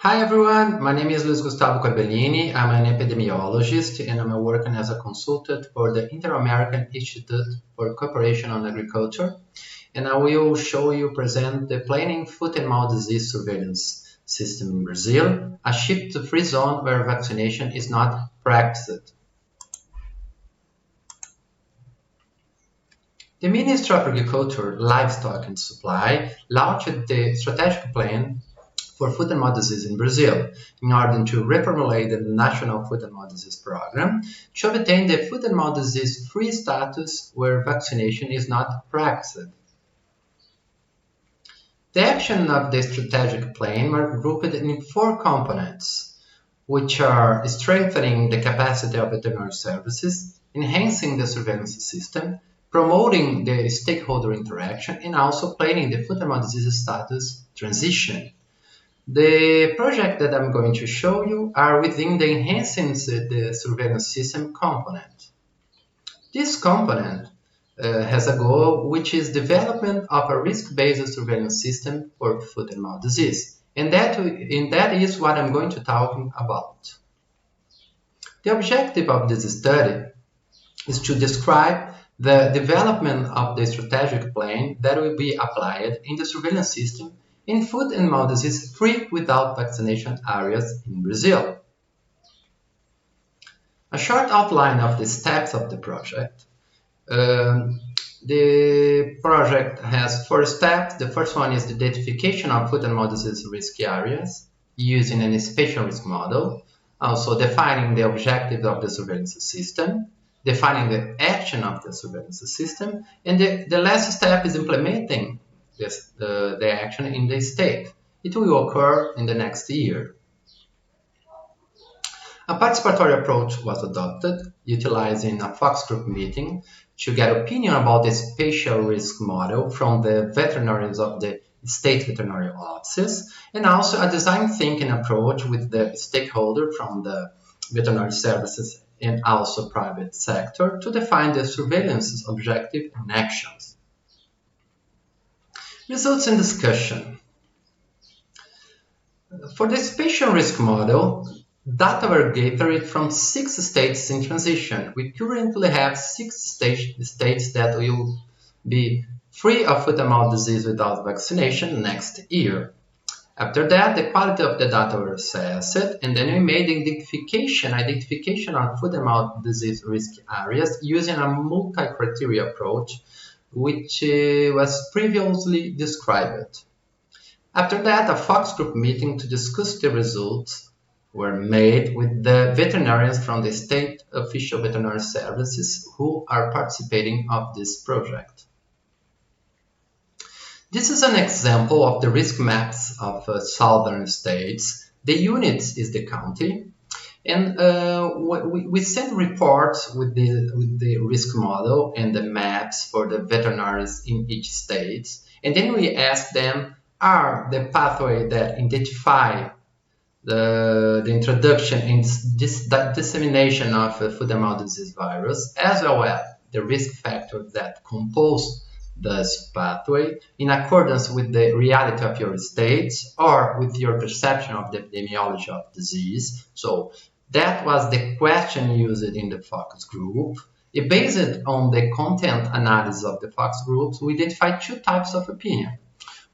Hi everyone, my name is Luis Gustavo Corbellini. I'm an epidemiologist and I'm working as a consultant for the Inter-American Institute for Cooperation on Agriculture. And I will present the Planning Foot and Mouth Disease Surveillance System in Brazil, a shift-free zone where vaccination is not practiced. The Ministry of Agriculture, Livestock and Supply launched the strategic plan for foot and mouth disease in Brazil in order to reformulate the National Foot and Mouth Disease Program to obtain the foot and mouth disease free status where vaccination is not practiced. The action of the strategic plan were grouped in 4 components, which are strengthening the capacity of veterinary services, enhancing the surveillance system, promoting the stakeholder interaction, and also planning the foot and mouth disease status transition. The project that I'm going to show you are within the enhancing the surveillance system component. This component has a goal which is development of a risk-based surveillance system for foot and mouth disease, and that is what I'm going to talk about. The objective of this study is to describe the development of the strategic plan that will be applied in the surveillance system in foot and mouth disease free without vaccination areas in Brazil. A short outline of the steps of the project. The project has 4 steps. The first one is the identification of foot and mouth disease risk areas using a spatial risk model, also defining the objectives of the surveillance system, defining the action of the surveillance system, and the last step is implementing the action in the state. It will occur in the next year. A participatory approach was adopted, utilizing a focus group meeting to get opinion about the spatial risk model from the veterinarians of the state veterinary offices, and also a design thinking approach with the stakeholder from the veterinary services and also private sector to define the surveillance objective and actions. Results and discussion. For the spatial risk model, data were gathered from 6 states in transition. We currently have 6 states that will be free of foot and mouth disease without vaccination next year. After that, the quality of the data were assessed, and then we made identification on foot and mouth disease risk areas using a multi-criteria approach, which was previously described. After that, a focus group meeting to discuss the results were made with the veterinarians from the state official veterinary services who are participating of this project. This is an example of the risk maps of southern states. The units is the county, and we send reports with the risk model and the maps for the veterinaries in each state, and then we ask them, are the pathway that identify the introduction and dissemination of foot and mouth disease virus, as well as the risk factors that compose this pathway in accordance with the reality of your state or with your perception of the epidemiology of disease. So that was the question used in the focus group. Based on the content analysis of the focus groups, we identified 2 types of opinion.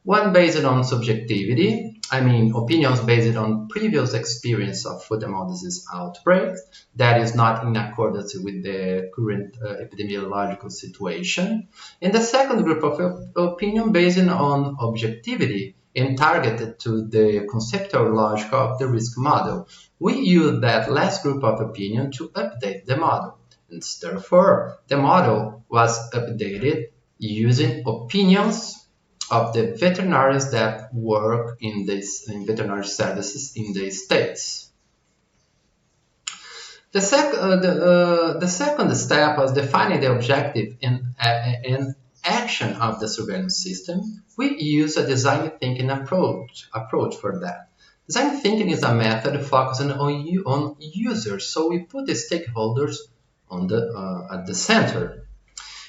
One based on subjectivity, opinions based on previous experience of foot and mouth disease outbreaks that is not in accordance with the current epidemiological situation. And the second group of opinion based on objectivity and targeted to the conceptual logic of the risk model. We use that last group of opinion to update the model. And therefore, the model was updated using opinions of the veterinarians that work in veterinary services in the states. The second step was defining the objective and action of the surveillance system. We use a design thinking approach for that. Design thinking is a method focusing on users, so we put the stakeholders at the center.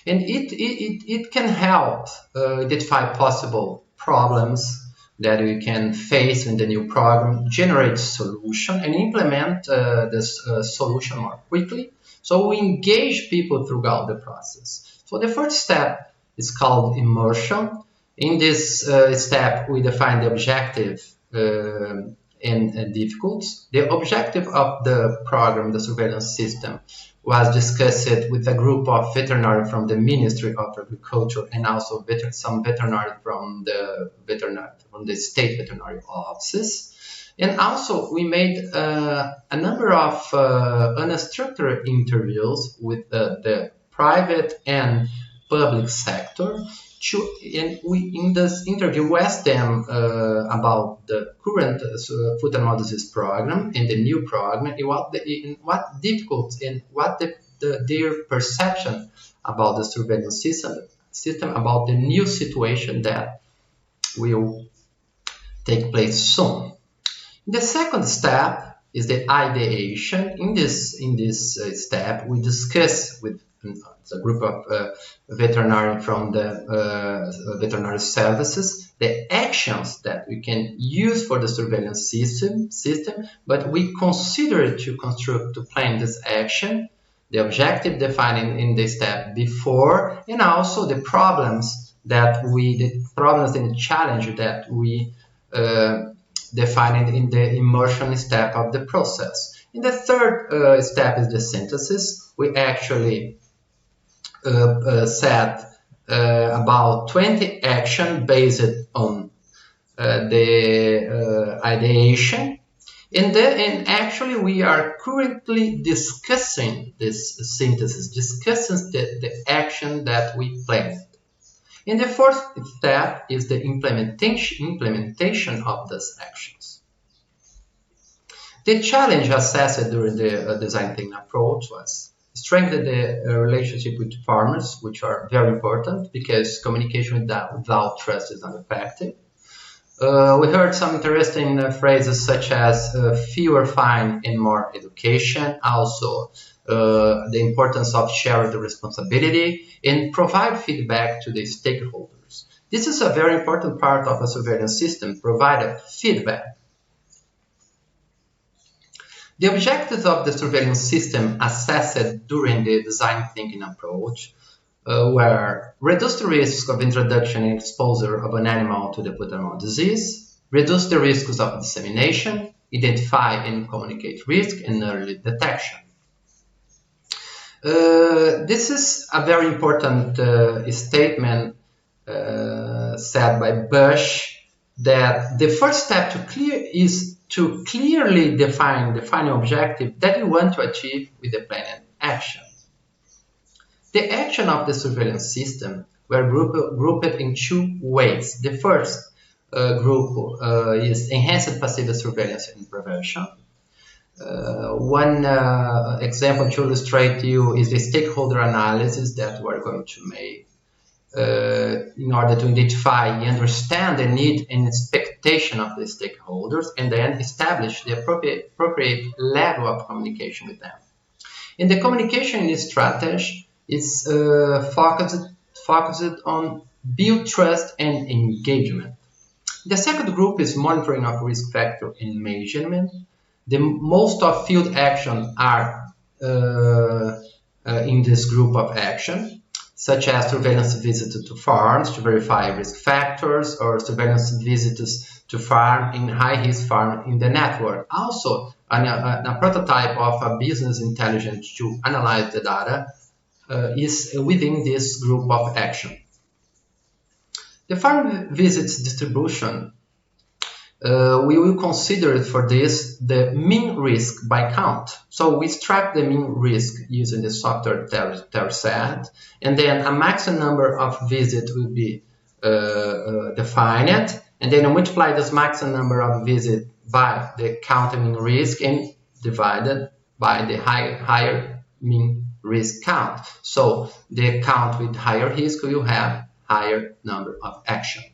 And it can help identify possible problems that we can face in the new program, generate solution and implement this solution more quickly. So we engage people throughout the process. So the first step is called immersion. In this step, we define the objective and difficulties. The objective of the program, the surveillance system, was discussed with a group of veterinarians from the Ministry of Agriculture and also some veterinarians from the state veterinary offices. And also we made a number of unstructured interviews with the private and public sector. And we, in this interview, we asked them about the current foot and mouth disease program and the new program, and what difficult and what their perception about the surveillance system, about the new situation that will take place soon. The second step is the ideation. In this step, we discuss with a group of veterinarians from the veterinary services the actions that we can use for the surveillance system, but we consider to plan this action, the objective defined in the step before, and also the problems and the challenge that we defined in the immersion step of the process. In the third step is the synthesis. We actually set about 20 actions based on the ideation, and actually we are currently discussing this synthesis, discussing the action that we planned. And the fourth step is the implementation of these actions. The challenge assessed during the design thinking approach was strengthen the relationship with farmers, which are very important because communication without trust is ineffective. We heard some interesting phrases such as fewer fine and more education, also the importance of sharing the responsibility and provide feedback to the stakeholders. This is a very important part of a surveillance system, provide feedback. The objectives of the surveillance system assessed during the design thinking approach were reduce the risk of introduction and exposure of an animal to the foot and mouth disease, reduce the risks of dissemination, identify and communicate risk, and early detection. This is a very important statement said by Bush, that the first step is to clearly define the final objective that you want to achieve with the planned action. The action of the surveillance system were grouped in two ways. The first group is enhanced passive surveillance and prevention. One example to illustrate to you is the stakeholder analysis that we're going to make in order to identify and understand the need and expectation of the stakeholders, and then establish the appropriate level of communication with them. And the communication strategy is focused on build trust and engagement. The second group is monitoring of risk factor and measurement. The most of field action are in this group of action, such as surveillance visits to farms to verify risk factors, or surveillance visits to farm in high-risk farm in the network. Also, a prototype of a business intelligence to analyze the data is within this group of action. The farm visits distribution, we will consider for this the mean risk by count. So we extract the mean risk using the software TerraSet, and then a maximum number of visits will be defined, and then multiply this maximum number of visits by the count mean risk and divided by the higher mean risk count. So the count with higher risk will have higher number of action.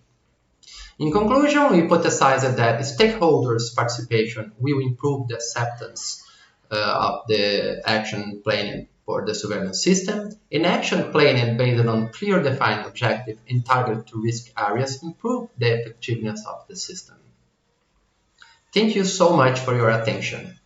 In conclusion, we hypothesize that stakeholders' participation will improve the acceptance of the action planning for the surveillance system, an action planned based on clear defined objective and targeted to risk areas improve the effectiveness of the system. Thank you so much for your attention.